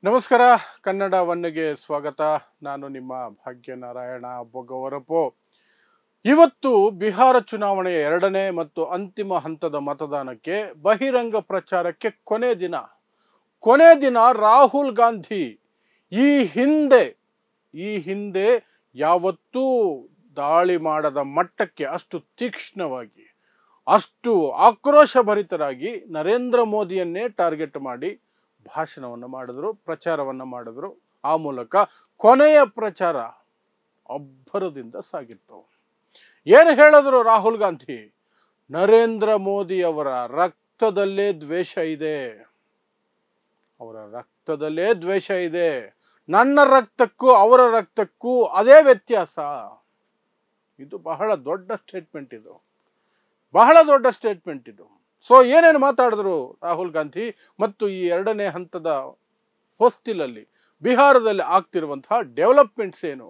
ನಮಸ್ಕಾರ. ಕನ್ನಡ ಒನ್ಗೆ ಸ್ವಾಗತ. ನಾನು ನಿಮ್ಮ ಭಾಗ್ಯನಾರಾಯಣ ಬೊಗವರಪು. ಇವತ್ತು ಬಿಹಾರ ಚುನಾವಣೆಯ ಎರಡನೇ ಮತ್ತು ಅಂತಿಮ ಹಂತದ ಮತದಾನಕ್ಕೆ ಬಹಿರಂಗ ಪ್ರಚಾರಕ್ಕೆ ಕೊನೆ ದಿನ ರಾಹುಲ್ ಗಾಂಧಿ ಈ ಹಿಂದೆ ಯಾವತ್ತೂ ದಾಳಿ ಮಾಡದ ಮಟ್ಟಕ್ಕೆ ಅಷ್ಟು ತೀಕ್ಷ್ಣವಾಗಿ, ಅಷ್ಟು ಆಕ್ರೋಶಭರಿತರಾಗಿ ನರೇಂದ್ರ ಮೋದಿಯನ್ನೇ ಟಾರ್ಗೆಟ್ ಮಾಡಿ ಭಾಷಣವನ್ನು ಮಾಡಿದ್ರು, ಪ್ರಚಾರವನ್ನು ಮಾಡಿದ್ರು. ಆ ಮೂಲಕ ಕೊನೆಯ ಪ್ರಚಾರ ಅಬ್ಬರದಿಂದ ಸಾಗಿತ್ತು. ಏನು ಹೇಳಿದ್ರು ರಾಹುಲ್ ಗಾಂಧಿ? ನರೇಂದ್ರ ಮೋದಿ ಅವರ ರಕ್ತದಲ್ಲೇ ದ್ವೇಷ ಇದೆ, ಅವರ ರಕ್ತದಲ್ಲೇ ದ್ವೇಷ ಇದೆ, ನನ್ನ ರಕ್ತಕ್ಕೂ ಅವರ ರಕ್ತಕ್ಕೂ ಅದೇ ವ್ಯತ್ಯಾಸ. ಇದು ಬಹಳ ದೊಡ್ಡ ಸ್ಟೇಟ್ಮೆಂಟ್, ಬಹಳ ದೊಡ್ಡ ಸ್ಟೇಟ್ಮೆಂಟ್ ಇದು. ಸೊ ಏನೇನು ಮಾತಾಡಿದ್ರು ರಾಹುಲ್ ಗಾಂಧಿ ಮತ್ತು ಈ ಎರಡನೇ ಹಂತದ ಹೊಸ್ತಿಲಲ್ಲಿ ಬಿಹಾರದಲ್ಲಿ ಆಗ್ತಿರುವಂತಹ ಡೆವಲಪ್ಮೆಂಟ್ಸ್ ಏನು,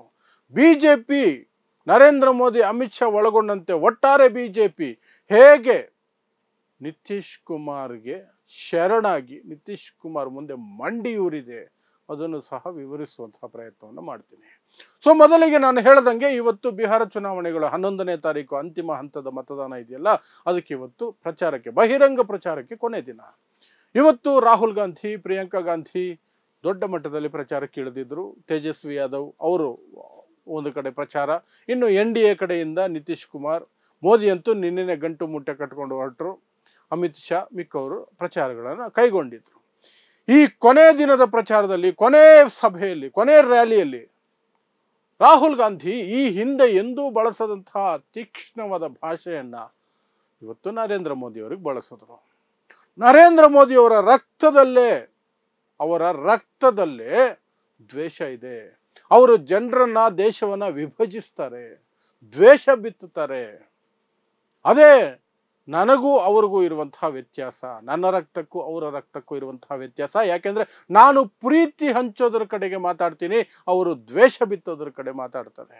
ಬಿಜೆಪಿ ನರೇಂದ್ರ ಮೋದಿ ಅಮಿತ್ ಶಾ ಒಳಗೊಂಡಂತೆ ಒಟ್ಟಾರೆ ಬಿಜೆಪಿ ಹೇಗೆ ನಿತೀಶ್ ಕುಮಾರ್ಗೆ ಶರಣಾಗಿ ನಿತೀಶ್ ಕುಮಾರ್ ಮುಂದೆ ಮಂಡಿಯೂರಿದೆ, ಅದನ್ನು ಸಹ ವಿವರಿಸುವಂತಹ ಪ್ರಯತ್ನವನ್ನು ಮಾಡ್ತೀನಿ. ಸೊ ಮೊದಲಿಗೆ ನಾನು ಹೇಳ್ದಂಗೆ ಇವತ್ತು ಬಿಹಾರ ಚುನಾವಣೆಗಳು 11ನೇ ತಾರೀಕು ಅಂತಿಮ ಹಂತದ ಮತದಾನ ಇದೆಯಲ್ಲ, ಅದಕ್ಕೆ ಇವತ್ತು ಪ್ರಚಾರಕ್ಕೆ, ಬಹಿರಂಗ ಪ್ರಚಾರಕ್ಕೆ ಕೊನೆ ದಿನ. ಇವತ್ತು ರಾಹುಲ್ ಗಾಂಧಿ, ಪ್ರಿಯಾಂಕಾ ಗಾಂಧಿ ದೊಡ್ಡ ಮಟ್ಟದಲ್ಲಿ ಪ್ರಚಾರಕ್ಕೆ ಇಳಿದಿದ್ರು. ತೇಜಸ್ವಿ ಯಾದವ್ ಅವರು ಒಂದು ಕಡೆ ಪ್ರಚಾರ, ಇನ್ನು NDA ಕಡೆಯಿಂದ ನಿತೀಶ್ ಕುಮಾರ್, ಮೋದಿ ಅಂತೂ ನಿನ್ನೆ ಗಂಟು ಮುಟ್ಟೆ ಕಟ್ಕೊಂಡು ಹೊರಟರು, ಅಮಿತ್ ಶಾ ಮಿಕ್ಕವರು ಪ್ರಚಾರಗಳನ್ನು ಕೈಗೊಂಡಿದ್ರು. ಈ ಕೊನೆ ದಿನದ ಪ್ರಚಾರದಲ್ಲಿ, ಕೊನೆ ಸಭೆಯಲ್ಲಿ, ಕೊನೆ ರ್ಯಾಲಿಯಲ್ಲಿ ರಾಹುಲ್ ಗಾಂಧಿ ಈ ಹಿಂದೆ ಎಂದೂ ಬಳಸದಂತಹ ತೀಕ್ಷ್ಣವಾದ ಭಾಷೆಯನ್ನ ಇವತ್ತು ನರೇಂದ್ರ ಮೋದಿ ಅವರಿಗೆ ಬಳಸಿದ್ರು. ನರೇಂದ್ರ ಮೋದಿ ಅವರ ರಕ್ತದಲ್ಲೇ ದ್ವೇಷ ಇದೆ. ಅವರು ಜನರನ್ನ, ದೇಶವನ್ನ ವಿಭಜಿಸ್ತಾರೆ, ದ್ವೇಷ ಬಿತ್ತುತ್ತಾರೆ. ಅದೇ ನನಗೂ ಅವ್ರಿಗೂ ಇರುವಂತಹ ವ್ಯತ್ಯಾಸ, ನನ್ನ ರಕ್ತಕ್ಕೂ ಅವರ ರಕ್ತಕ್ಕೂ ಇರುವಂತಹ ವ್ಯತ್ಯಾಸ. ಯಾಕೆಂದ್ರೆ ನಾನು ಪ್ರೀತಿ ಹಂಚೋದ್ರ ಕಡೆಗೆ ಮಾತಾಡ್ತೀನಿ, ಅವರು ದ್ವೇಷ ಬಿತ್ತೋದ್ರ ಕಡೆ ಮಾತಾಡ್ತಾರೆ.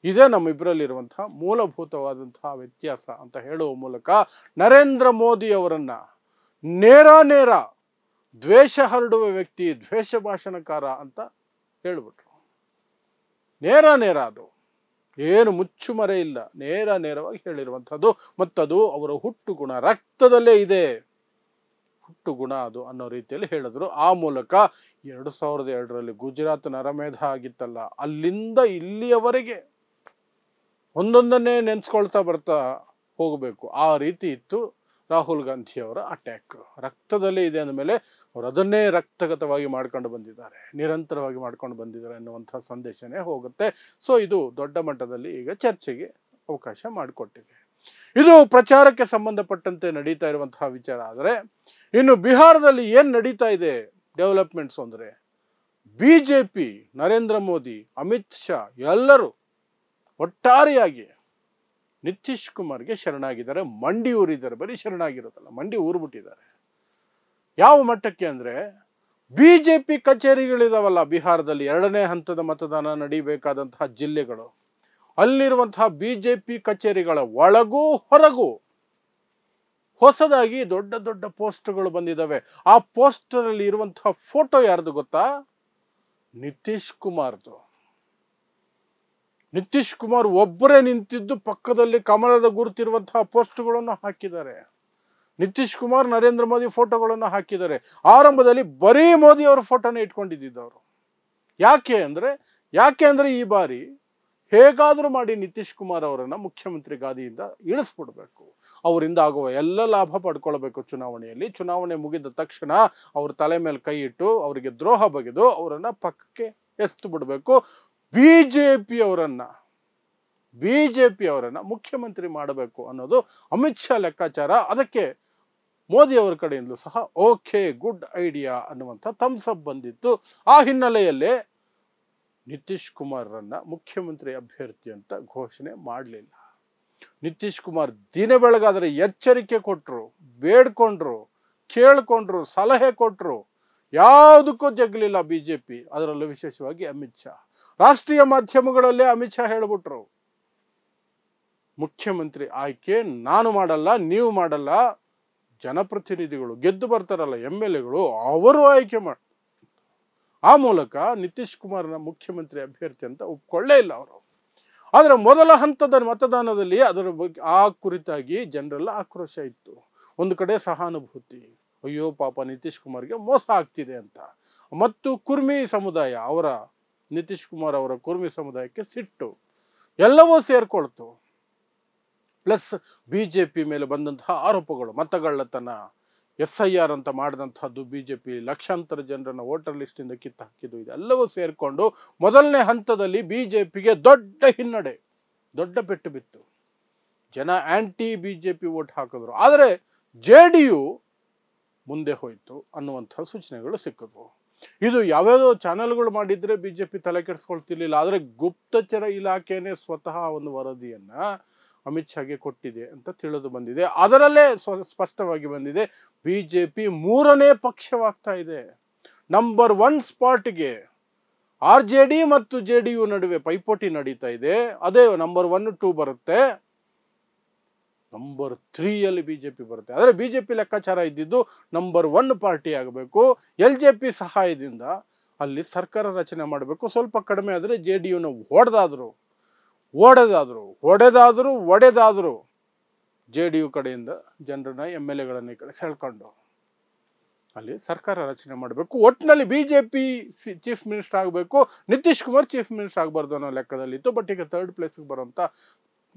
ಇದೇ ನಮ್ಮಿಬ್ಬರಲ್ಲಿರುವಂತಹ ಮೂಲಭೂತವಾದಂತಹ ವ್ಯತ್ಯಾಸ ಅಂತ ಹೇಳುವ ಮೂಲಕ ನರೇಂದ್ರ ಮೋದಿ ಅವರನ್ನ ನೇರ ದ್ವೇಷ ಹರಡುವ ವ್ಯಕ್ತಿ, ದ್ವೇಷ ಭಾಷಣಕಾರ ಅಂತ ಹೇಳ್ಬಿಟ್ರು. ನೇರ ಅದು ಏನು ಮುಚ್ಚುಮರೆ ಇಲ್ಲ, ನೇರವಾಗಿ ಹೇಳಿರುವಂಥದ್ದು. ಮತ್ತದು ಅವರ ಹುಟ್ಟು ಗುಣ, ರಕ್ತದಲ್ಲೇ ಇದೆ ಹುಟ್ಟು ಗುಣ ಅದು ಅನ್ನೋ ರೀತಿಯಲ್ಲಿ ಹೇಳಿದ್ರು. ಆ ಮೂಲಕ 2002ರಲ್ಲಿ ಗುಜರಾತ್ ನರಮೇಧ ಆಗಿತ್ತಲ್ಲ, ಅಲ್ಲಿಂದ ಇಲ್ಲಿಯವರೆಗೆ ಒಂದೊಂದನ್ನೇ ನೆನ್ಸ್ಕೊಳ್ತಾ ಬರ್ತಾ ಹೋಗಬೇಕು, ಆ ರೀತಿ ಇತ್ತು ರಾಹುಲ್ ಗಾಂಧಿ ಅವರ ಅಟ್ಯಾಕ್. ರಕ್ತದಲ್ಲೇ ಇದೆ ಅಂದಮೇಲೆ ಅವರು ಅದನ್ನೇ ರಕ್ತಗತವಾಗಿ ಮಾಡ್ಕೊಂಡು ಬಂದಿದ್ದಾರೆ, ನಿರಂತರವಾಗಿ ಮಾಡ್ಕೊಂಡು ಬಂದಿದ್ದಾರೆ ಎನ್ನುವಂಥ ಸಂದೇಶನೇ ಹೋಗುತ್ತೆ. ಸೊ ಇದು ದೊಡ್ಡ ಮಟ್ಟದಲ್ಲಿ ಈಗ ಚರ್ಚೆಗೆ ಅವಕಾಶ ಮಾಡಿಕೊಟ್ಟಿದೆ. ಇದು ಪ್ರಚಾರಕ್ಕೆ ಸಂಬಂಧಪಟ್ಟಂತೆ ನಡೀತಾ ಇರುವಂತಹ ವಿಚಾರ. ಆದರೆ ಇನ್ನು ಬಿಹಾರದಲ್ಲಿ ಏನು ನಡೀತಾ ಇದೆ ಡೆವಲಪ್ಮೆಂಟ್ಸ್ ಅಂದರೆ, ಬಿಜೆಪಿ, ನರೇಂದ್ರ ಮೋದಿ, ಅಮಿತ್ ಶಾ ಎಲ್ಲರೂ ಒಟ್ಟಾರೆಯಾಗಿ ನಿತೀಶ್ ಕುಮಾರ್ಗೆ ಶರಣಾಗಿದ್ದಾರೆ, ಮಂಡಿ ಊರಿದ್ದಾರೆ. ಬರೀ ಶರಣಾಗಿರೋದಲ್ಲ, ಮಂಡಿ ಊರ್ಬಿಟ್ಟಿದ್ದಾರೆ. ಯಾವ ಮಟ್ಟಕ್ಕೆ ಅಂದರೆ, ಬಿಜೆಪಿ ಕಚೇರಿಗಳಿದಾವಲ್ಲ ಬಿಹಾರದಲ್ಲಿ, ಎರಡನೇ ಹಂತದ ಮತದಾನ ನಡೀಬೇಕಾದಂತಹ ಜಿಲ್ಲೆಗಳು, ಅಲ್ಲಿರುವಂತಹ ಬಿಜೆಪಿ ಕಚೇರಿಗಳ ಒಳಗೂ ಹೊರಗೂ ಹೊಸದಾಗಿ ದೊಡ್ಡ ದೊಡ್ಡ ಪೋಸ್ಟರ್ಗಳು ಬಂದಿದ್ದಾವೆ. ಆ ಪೋಸ್ಟರ್ ಅಲ್ಲಿ ಇರುವಂತಹ ಫೋಟೋ ಯಾರ್ದು ಗೊತ್ತಾ? ನಿತೀಶ್ ಕುಮಾರ್ದು. ನಿತೀಶ್ ಕುಮಾರ್ ಒಬ್ಬರೇ ನಿಂತಿದ್ದು ಪಕ್ಕದಲ್ಲಿ ಕಮಲದ ಗುರುತಿರುವಂತಹ ಪೋಸ್ಟ್ಗಳನ್ನು ಹಾಕಿದ್ದಾರೆ. ನಿತೀಶ್ ಕುಮಾರ್, ನರೇಂದ್ರ ಮೋದಿ ಫೋಟೋಗಳನ್ನು ಹಾಕಿದ್ದಾರೆ. ಆರಂಭದಲ್ಲಿ ಬರೀ ಮೋದಿ ಅವರ ಫೋಟೋನ ಇಟ್ಕೊಂಡಿದ್ದವರು. ಯಾಕೆ ಅಂದ್ರೆ ಈ ಬಾರಿ ಹೇಗಾದ್ರೂ ಮಾಡಿ ನಿತೀಶ್ ಕುಮಾರ್ ಅವರನ್ನ ಮುಖ್ಯಮಂತ್ರಿ ಗಾದಿಯಿಂದ ಇಳಿಸ್ಬಿಡ್ಬೇಕು, ಅವರಿಂದ ಆಗುವ ಎಲ್ಲ ಲಾಭ ಪಡ್ಕೊಳ್ಬೇಕು ಚುನಾವಣೆಯಲ್ಲಿ. ಚುನಾವಣೆ ಮುಗಿದ ತಕ್ಷಣ ಅವ್ರ ತಲೆ ಮೇಲೆ ಕೈ ಇಟ್ಟು ಅವರಿಗೆ ದ್ರೋಹ ಬಗೆದು ಅವರನ್ನ ಪಕ್ಕಕ್ಕೆ ಎಸ್ತು ಬಿಡಬೇಕು. ಬಿಜೆಪಿ ಅವರನ್ನ ಮುಖ್ಯಮಂತ್ರಿ ಮಾಡಬೇಕು ಅನ್ನೋದು ಅಮಿತ್ ಶಾ ಲೆಕ್ಕಾಚಾರ. ಅದಕ್ಕೆ ಮೋದಿ ಅವರ ಕಡೆಯಿಂದಲೂ ಸಹ ಓಕೆ, ಗುಡ್ ಐಡಿಯಾ ಅನ್ನುವಂಥ ಥಮ್ಸ್ ಅಪ್ ಬಂದಿತ್ತು. ಆ ಹಿನ್ನೆಲೆಯಲ್ಲೇ ನಿತೀಶ್ ಕುಮಾರ್ರನ್ನ ಮುಖ್ಯಮಂತ್ರಿ ಅಭ್ಯರ್ಥಿ ಅಂತ ಘೋಷಣೆ ಮಾಡಲಿಲ್ಲ. ನಿತೀಶ್ ಕುಮಾರ್ ದಿನ ಬೆಳಗಾದರೆ ಎಚ್ಚರಿಕೆ ಕೊಟ್ಟರು, ಬೇಡ್ಕೊಂಡ್ರು, ಕೇಳ್ಕೊಂಡ್ರು, ಸಲಹೆ ಕೊಟ್ಟರು, ಯಾವುದಕ್ಕೂ ಜಗ್ಲಿಲ್ಲ ಬಿಜೆಪಿ, ಅದರಲ್ಲೂ ವಿಶೇಷವಾಗಿ ಅಮಿತ್ ಶಾ. ರಾಷ್ಟ್ರೀಯ ಮಾಧ್ಯಮಗಳಲ್ಲೇ ಅಮಿತ್ ಶಾ ಹೇಳ್ಬಿಟ್ರು, ಮುಖ್ಯಮಂತ್ರಿ ಆಯ್ಕೆ ನಾನು ಮಾಡಲ್ಲ, ನೀವು ಮಾಡಲ್ಲ, ಜನಪ್ರತಿನಿಧಿಗಳು ಗೆದ್ದು ಬರ್ತಾರಲ್ಲ MLAಗಳು ಅವರು ಆಯ್ಕೆ ಆ ಮೂಲಕ ನಿತೀಶ್ ಕುಮಾರ್ನ ಮುಖ್ಯಮಂತ್ರಿ ಅಭ್ಯರ್ಥಿ ಅಂತ ಒಪ್ಕೊಳ್ಳೇ ಇಲ್ಲ ಅವರು. ಆದರೆ ಮೊದಲ ಹಂತದ ಮತದಾನದಲ್ಲಿ ಅದರ ಬಗ್ಗೆ ಆ ಕುರಿತಾಗಿ ಜನರೆಲ್ಲ ಆಕ್ರೋಶ ಇತ್ತು. ಒಂದು ಕಡೆ ಸಹಾನುಭೂತಿ, ಅಯ್ಯೋ ಪಾಪ ನಿತೀಶ್ ಕುಮಾರ್ಗೆ ಮೋಸ ಆಗ್ತಿದೆ ಅಂತ, ಮತ್ತು ಕುರ್ಮಿ ಸಮುದಾಯ, ಅವರ ನಿತೀಶ್ ಕುಮಾರ್ ಅವರ ಕುರ್ಮಿ ಸಮುದಾಯಕ್ಕೆ ಸಿಟ್ಟು, ಎಲ್ಲವೂ ಸೇರ್ಕೊಳ್ತು. ಪ್ಲಸ್ ಬಿಜೆಪಿ ಮೇಲೆ ಬಂದಂತಹ ಆರೋಪಗಳು, ಮತಗಳ್ಳತನ, SIR ಅಂತ ಮಾಡಿದಂಥದ್ದು, ಬಿಜೆಪಿ ಲಕ್ಷಾಂತರ ಜನರನ್ನ ವೋಟರ್ ಲಿಸ್ಟಿಂದ ಕಿತ್ತು ಹಾಕಿದ್ದು, ಇದೆಲ್ಲವೂ ಸೇರಿಕೊಂಡು ಮೊದಲನೇ ಹಂತದಲ್ಲಿ ಬಿಜೆಪಿಗೆ ದೊಡ್ಡ ಹಿನ್ನಡೆ, ದೊಡ್ಡ ಪೆಟ್ಟು ಬಿತ್ತು. ಜನ ಆಂಟಿ ಬಿಜೆಪಿ ವೋಟ್ ಹಾಕಿದ್ರು. ಆದರೆ JDU ಮುಂದೆ ಹೋಯ್ತು ಅನ್ನುವಂಥ ಸೂಚನೆಗಳು ಸಿಕ್ಕಿದ್ವು. ಇದು ಯಾವ್ಯಾವುದೋ ಚಾನೆಲ್ಗಳು ಮಾಡಿದ್ರೆ ಬಿಜೆಪಿ ತಲೆ ಕೆಡಿಸ್ಕೊಳ್ತಿರ್ಲಿಲ್ಲ. ಆದರೆ ಗುಪ್ತಚರ ಇಲಾಖೆನೇ ಸ್ವತಃ ಒಂದು ವರದಿಯನ್ನ ಅಮಿತ್ ಶಾಗೆ ಕೊಟ್ಟಿದೆ ಅಂತ ತಿಳಿದು ಬಂದಿದೆ. ಅದರಲ್ಲೇ ಸ್ಪಷ್ಟವಾಗಿ ಬಂದಿದೆ, ಬಿಜೆಪಿ 3ನೇ ಪಕ್ಷವಾಗ್ತಾ ಇದೆ. ನಂಬರ್ 1 ಸ್ಪಾಟ್ಗೆ RJD ಮತ್ತು JDU ನಡುವೆ ಪೈಪೋಟಿ ನಡೀತಾ ಇದೆ. ಅದೇ ನಂಬರ್ 1, 2 ಬರುತ್ತೆ, ನಂಬರ್ 3ಯಲ್ಲಿ ಬಿಜೆಪಿ ಬರುತ್ತೆ. ಆದರೆ ಬಿಜೆಪಿ ಲೆಕ್ಕಾಚಾರ ಇದ್ದಿದ್ದು ನಂಬರ್ 1 ಪಾರ್ಟಿ ಆಗಬೇಕು, LJP ಸಹಾಯದಿಂದ ಅಲ್ಲಿ ಸರ್ಕಾರ ರಚನೆ ಮಾಡಬೇಕು. ಸ್ವಲ್ಪ ಕಡಿಮೆ ಆದರೆ JDUನ ಒಡೆದಾದ್ರು JDU ಕಡೆಯಿಂದ ಜನರನ್ನ MLAಗಳನ್ನ ಈ ಕಡೆ ಸೆಳ್ಕೊಂಡು ಅಲ್ಲಿ ಸರ್ಕಾರ ರಚನೆ ಮಾಡಬೇಕು. ಒಟ್ಟಿನಲ್ಲಿ ಬಿಜೆಪಿ ಚೀಫ್ ಮಿನಿಸ್ಟರ್ ಆಗಬೇಕು, ನಿತೀಶ್ ಕುಮಾರ್ ಚೀಫ್ ಮಿನಿಸ್ಟರ್ ಆಗಬಾರ್ದು ಅನ್ನೋ ಲೆಕ್ಕದಲ್ಲಿತ್ತು. ಬಟ್ ಈಗ 3rd ಪ್ಲೇಸ್ಗೆ ಬರುವಂತ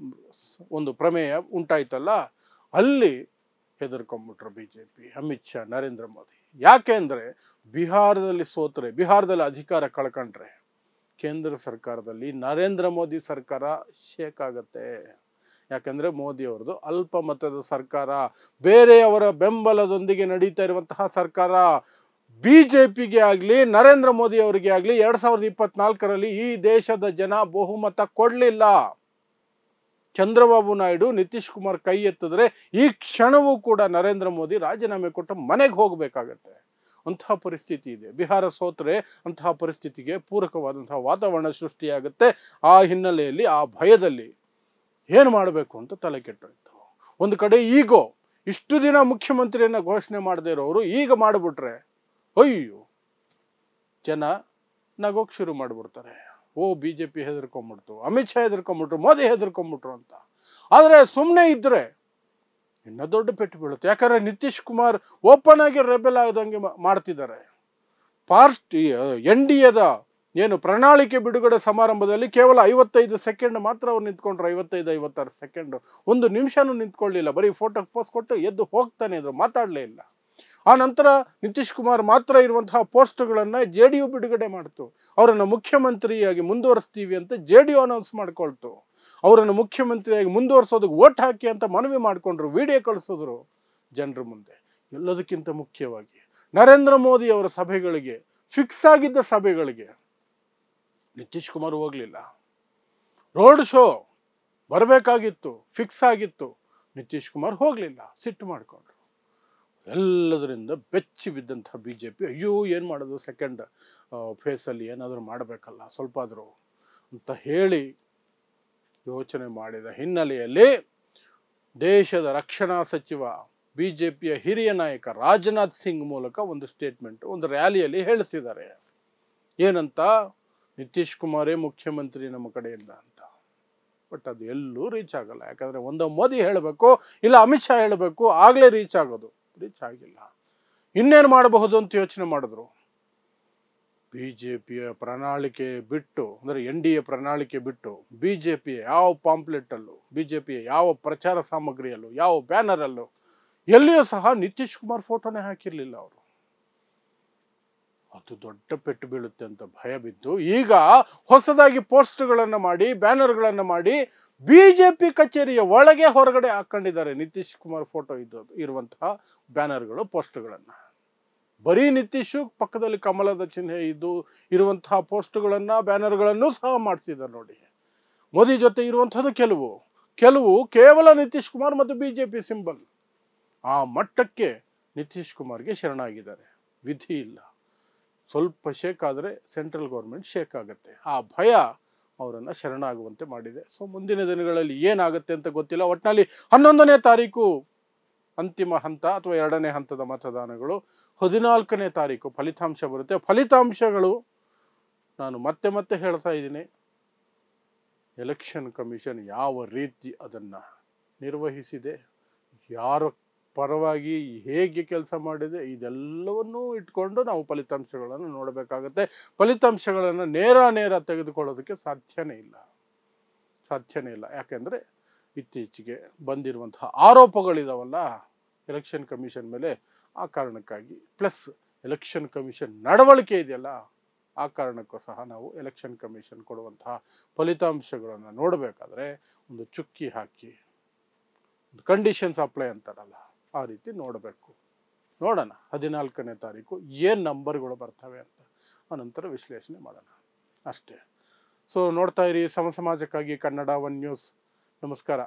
ಒಂದು ಪ್ರಮೇಯ ಉಂಟಾಯ್ತಲ್ಲ, ಅಲ್ಲಿ ಹೆದರ್ಕೊಂಡ್ಬಿಟ್ರು ಬಿಜೆಪಿ, ಅಮಿತ್ ಶಾ, ನರೇಂದ್ರ ಮೋದಿ. ಯಾಕೆ ಅಂದ್ರೆ ಬಿಹಾರದಲ್ಲಿ ಸೋತ್ರೆ, ಬಿಹಾರದಲ್ಲಿ ಅಧಿಕಾರ ಕಳ್ಕೊಂಡ್ರೆ ಕೇಂದ್ರ ಸರ್ಕಾರದಲ್ಲಿ ನರೇಂದ್ರ ಮೋದಿ ಸರ್ಕಾರ ಶೇಕ್ ಆಗತ್ತೆ. ಯಾಕಂದ್ರೆ ಮೋದಿ ಅವರದು ಅಲ್ಪ ಮತದ ಸರ್ಕಾರ, ಬೇರೆಯವರ ಬೆಂಬಲದೊಂದಿಗೆ ನಡೀತಾ ಇರುವಂತಹ ಸರ್ಕಾರ. ಬಿಜೆಪಿಗೆ ಆಗ್ಲಿ ನರೇಂದ್ರ ಮೋದಿ ಅವರಿಗೆ ಆಗ್ಲಿ 2024ರಲ್ಲಿ ಈ ದೇಶದ ಜನ ಬಹುಮತ ಕೊಡ್ಲಿಲ್ಲ. ಚಂದ್ರಬಾಬು ನಾಯ್ಡು ನಿತೀಶ್ ಕುಮಾರ್ ಕೈ ಎತ್ತಿದ್ರೆ ಈ ಕ್ಷಣವೂ ಕೂಡ ನರೇಂದ್ರ ಮೋದಿ ರಾಜೀನಾಮೆ ಕೊಟ್ಟು ಮನೆಗೆ ಹೋಗಬೇಕಾಗತ್ತೆ. ಅಂತಹ ಪರಿಸ್ಥಿತಿ ಇದೆ. ಬಿಹಾರ ಸೋತ್ರೆ ಅಂತಹ ಪರಿಸ್ಥಿತಿಗೆ ಪೂರಕವಾದಂತಹ ವಾತಾವರಣ ಸೃಷ್ಟಿಯಾಗುತ್ತೆ. ಆ ಹಿನ್ನೆಲೆಯಲ್ಲಿ, ಆ ಭಯದಲ್ಲಿ ಏನು ಮಾಡಬೇಕು ಅಂತ ತಲೆ ಕೆಟ್ಟೋಯ್ತು. ಒಂದು ಕಡೆ ಈಗೋ, ಇಷ್ಟು ದಿನ ಮುಖ್ಯಮಂತ್ರಿಯನ್ನ ಘೋಷಣೆ ಮಾಡದೇ ಇರೋರು ಈಗ ಮಾಡಿಬಿಟ್ರೆ ಅಯ್ಯೋ ಜನ ನಗೋಕ್ ಶುರು ಮಾಡಿಬಿಡ್ತಾರೆ. ಬಿಜೆಪಿ ಹೆದರ್ಕೊಂಡ್ಬಿಡ್ತು, ಅಮಿತ್ ಶಾ ಹೆದರ್ಕೊಂಡ್ಬಿಟ್ರು, ಮೋದಿ ಹೆದರ್ಕೊಂಡ್ಬಿಟ್ರು ಅಂತ. ಆದರೆ ಸುಮ್ಮನೆ ಇದ್ರೆ ಇನ್ನ ದೊಡ್ಡ ಪೆಟ್ಟು ಬೀಳುತ್ತೆ. ಯಾಕಂದ್ರೆ ನಿತೀಶ್ ಕುಮಾರ್ ಓಪನ್ ಆಗಿ ರೆಬೆಲ್ ಆದಂಗೆ ಮಾಡ್ತಿದ್ದಾರೆ. ಪಾರ್ಟಿ NDAದ ಏನು ಪ್ರಣಾಳಿಕೆ ಬಿಡುಗಡೆ ಸಮಾರಂಭದಲ್ಲಿ ಕೇವಲ 55 ಸೆಕೆಂಡ್ ಮಾತ್ರ ಅವ್ರು ನಿಂತ್ಕೊಂಡ್ರು. 55-56 ಸೆಕೆಂಡ್, 1 ನಿಮಿಷನೂ ನಿಂತ್ಕೊಳ್ಳಿಲ್ಲ. ಬರೀ ಫೋಟೋಗೆ ಪೋಸ್ಟ್ ಕೊಟ್ಟು ಎದ್ದು ಹೋಗ್ತಾನೆ ಇದ್ರು, ಮಾತಾಡಲೇ ಇಲ್ಲ. ಆ ನಂತರ ನಿತೀಶ್ ಕುಮಾರ್ ಮಾತ್ರ ಇರುವಂತಹ ಪೋಸ್ಟ್ಗಳನ್ನ JDU ಬಿಡುಗಡೆ ಮಾಡ್ತು. ಅವರನ್ನು ಮುಖ್ಯಮಂತ್ರಿಯಾಗಿ ಮುಂದುವರಿಸ್ತೀವಿ ಅಂತ JDU ಅನೌನ್ಸ್ ಮಾಡ್ಕೊಳ್ತು. ಅವರನ್ನು ಮುಖ್ಯಮಂತ್ರಿಯಾಗಿ ಮುಂದುವರಿಸೋದಕ್ಕೆ ವೋಟ್ ಹಾಕಿ ಅಂತ ಮನವಿ ಮಾಡ್ಕೊಂಡ್ರು, ವಿಡಿಯೋ ಕಳಿಸಿದ್ರು ಜನರ ಮುಂದೆ. ಎಲ್ಲದಕ್ಕಿಂತ ಮುಖ್ಯವಾಗಿ ನರೇಂದ್ರ ಮೋದಿ ಅವರ ಸಭೆಗಳಿಗೆ, ಫಿಕ್ಸ್ ಆಗಿದ್ದ ಸಭೆಗಳಿಗೆ ನಿತೀಶ್ ಕುಮಾರ್ ಹೋಗ್ಲಿಲ್ಲ. ರೋಡ್ ಶೋ ಬರಬೇಕಾಗಿತ್ತು, ಫಿಕ್ಸ್ ಆಗಿತ್ತು, ನಿತೀಶ್ ಕುಮಾರ್ ಹೋಗ್ಲಿಲ್ಲ, ಸಿಟ್ಟು ಮಾಡ್ಕೊಂಡ್ರು. ಎಲ್ಲದರಿಂದ ಬೆಚ್ಚಿ ಬಿದ್ದಂತಹ ಬಿಜೆಪಿ, ಅಯ್ಯೋ ಏನು ಮಾಡೋದು, ಸೆಕೆಂಡ್ ಫೇಸಲ್ಲಿ ಏನಾದರೂ ಮಾಡಬೇಕಲ್ಲ ಸ್ವಲ್ಪ ಆದರೂ ಅಂತ ಹೇಳಿ ಯೋಚನೆ ಮಾಡಿದ ಹಿನ್ನೆಲೆಯಲ್ಲಿ ದೇಶದ ರಕ್ಷಣಾ ಸಚಿವ, ಬಿಜೆಪಿಯ ಹಿರಿಯ ನಾಯಕ ರಾಜನಾಥ್ ಸಿಂಗ್ ಮೂಲಕ ಒಂದು ಸ್ಟೇಟ್ಮೆಂಟ್, ಒಂದು ರ್ಯಾಲಿಯಲ್ಲಿ ಹೇಳಿಸಿದ್ದಾರೆ. ಏನಂತ, ನಿತೀಶ್ ಕುಮಾರೇ ಮುಖ್ಯಮಂತ್ರಿ ನಮ್ಮ ಕಡೆಯಿಂದ ಅಂತ. ಬಟ್ ಅದು ಎಲ್ಲೂ ರೀಚ್ ಆಗಲ್ಲ. ಯಾಕಂದ್ರೆ ಒಂದು ಮೋದಿ ಹೇಳಬೇಕು, ಇಲ್ಲ ಅಮಿತ್ ಶಾ ಹೇಳಬೇಕು, ಆಗ್ಲೇ ರೀಚ್ ಆಗೋದು. ರೀಚ್ ಆಗಿಲ್ಲ. ಇನ್ನೇನು ಮಾಡಬಹುದು ಅಂತ ಯೋಚನೆ ಮಾಡಿದ್ರು. ಬಿಜೆಪಿಯ ಪ್ರಣಾಳಿಕೆ ಬಿಟ್ಟು, ಅಂದ್ರೆ NDA ಪ್ರಣಾಳಿಕೆ ಬಿಟ್ಟು, ಬಿಜೆಪಿಯ ಯಾವ ಪಾಂಪ್ಲೆಟ್ ಅಲ್ಲೂ, ಬಿಜೆಪಿಯ ಯಾವ ಪ್ರಚಾರ ಸಾಮಗ್ರಿಯಲ್ಲೂ, ಯಾವ ಬ್ಯಾನರ್ ಅಲ್ಲೂ ಎಲ್ಲಿಯೂ ಸಹ ನಿತೀಶ್ ಕುಮಾರ್ ಫೋಟೋನೇ ಹಾಕಿರ್ಲಿಲ್ಲ ಅವರು. ಅದು ದೊಡ್ಡ ಪೆಟ್ಟು ಬೀಳುತ್ತೆ ಅಂತ ಭಯ ಬಿದ್ದು ಈಗ ಹೊಸದಾಗಿ ಪೋಸ್ಟ್ಗಳನ್ನ ಮಾಡಿ, ಬ್ಯಾನರ್ಗಳನ್ನ ಮಾಡಿ ಬಿಜೆಪಿ ಕಚೇರಿಯ ಒಳಗೆ ಹೊರಗಡೆ ಹಾಕೊಂಡಿದ್ದಾರೆ ನಿತೀಶ್ ಕುಮಾರ್ ಫೋಟೋ ಇರುವಂತಹ ಬ್ಯಾನರ್ಗಳು, ಪೋಸ್ಟ್ಗಳನ್ನ. ಬರೀ ನಿತೀಶ್ ಪಕ್ಕದಲ್ಲಿ ಕಮಲದ ಚಿಹ್ನೆ ಇರುವಂತಹ ಪೋಸ್ಟ್ಗಳನ್ನ, ಬ್ಯಾನರ್ಗಳನ್ನು ಸಹ ಮಾಡಿಸಿದ್ದಾರೆ ನೋಡಿ. ಮೋದಿ ಜೊತೆ ಇರುವಂತಹದ್ದು ಕೆಲವು ಕೇವಲ ನಿತೀಶ್ ಕುಮಾರ್ ಮತ್ತು ಬಿಜೆಪಿ ಸಿಂಬಲ್. ಆ ಮಟ್ಟಕ್ಕೆ ನಿತೀಶ್ ಕುಮಾರ್ಗೆ ಶರಣಾಗಿದ್ದಾರೆ. ವಿಧಿ ಇಲ್ಲ, ಸ್ವಲ್ಪ ಶೇಕ್ ಆದರೆ ಸೆಂಟ್ರಲ್ ಗೌರ್ಮೆಂಟ್ ಶೇಕ್ ಆಗುತ್ತೆ. ಆ ಭಯ ಅವರನ್ನು ಶರಣಾಗುವಂತೆ ಮಾಡಿದೆ. ಸೊ ಮುಂದಿನ ದಿನಗಳಲ್ಲಿ ಏನಾಗುತ್ತೆ ಅಂತ ಗೊತ್ತಿಲ್ಲ. ಒಟ್ಟಿನಲ್ಲಿ 11ನೇ ತಾರೀಕು ಅಂತಿಮ ಹಂತ ಅಥವಾ 2ನೇ ಹಂತದ ಮತದಾನಗಳು. 14ನೇ ತಾರೀಕು ಫಲಿತಾಂಶ ಬರುತ್ತೆ. ಫಲಿತಾಂಶಗಳು ನಾನು ಮತ್ತೆ ಮತ್ತೆ ಹೇಳ್ತಾ ಇದ್ದೀನಿ, ಎಲೆಕ್ಷನ್ ಕಮಿಷನ್ ಯಾವ ರೀತಿ ಅದನ್ನು ನಿರ್ವಹಿಸಿದೆ, ಯಾರ ಪರವಾಗಿ ಹೇಗೆ ಕೆಲಸ ಮಾಡಿದೆ, ಇದೆಲ್ಲವನ್ನೂ ಇಟ್ಕೊಂಡು ನಾವು ಫಲಿತಾಂಶಗಳನ್ನು ನೋಡಬೇಕಾಗತ್ತೆ. ಫಲಿತಾಂಶಗಳನ್ನು ನೇರ ತೆಗೆದುಕೊಳ್ಳೋದಕ್ಕೆ ಸಾಧ್ಯನೇ ಇಲ್ಲ. ಯಾಕೆಂದರೆ ಇತ್ತೀಚೆಗೆ ಬಂದಿರುವಂತಹ ಆರೋಪಗಳಿದಾವಲ್ಲ ಎಲೆಕ್ಷನ್ ಕಮಿಷನ್ ಮೇಲೆ, ಆ ಕಾರಣಕ್ಕಾಗಿ ಪ್ಲಸ್ ಎಲೆಕ್ಷನ್ ಕಮಿಷನ್ ನಡವಳಿಕೆ ಇದೆಯಲ್ಲ, ಆ ಕಾರಣಕ್ಕೂ ಸಹ ನಾವು ಎಲೆಕ್ಷನ್ ಕಮಿಷನ್ ಕೊಡುವಂತಹ ಫಲಿತಾಂಶಗಳನ್ನು ನೋಡಬೇಕಾದ್ರೆ ಒಂದು ಚುಕ್ಕಿ ಹಾಕಿ, ಒಂದು ಕಂಡೀಷನ್ಸ್ ಅಪ್ಲೈ ಅಂತಾರಲ್ಲ, ಆ ರೀತಿ ನೋಡಬೇಕು. ನೋಡೋಣ 14ನೇ ತಾರೀಕು ಏನು ನಂಬರ್ಗಳು ಬರ್ತವೆ ಅಂತ, ಆನಂತರ ವಿಶ್ಲೇಷಣೆ ಮಾಡೋಣ ಅಷ್ಟೇ. ಸೊ ನೋಡ್ತಾ ಇರಿ ಸಮಾಜಕ್ಕಾಗಿ ಕನ್ನಡ 1 ನ್ಯೂಸ್. ನಮಸ್ಕಾರ.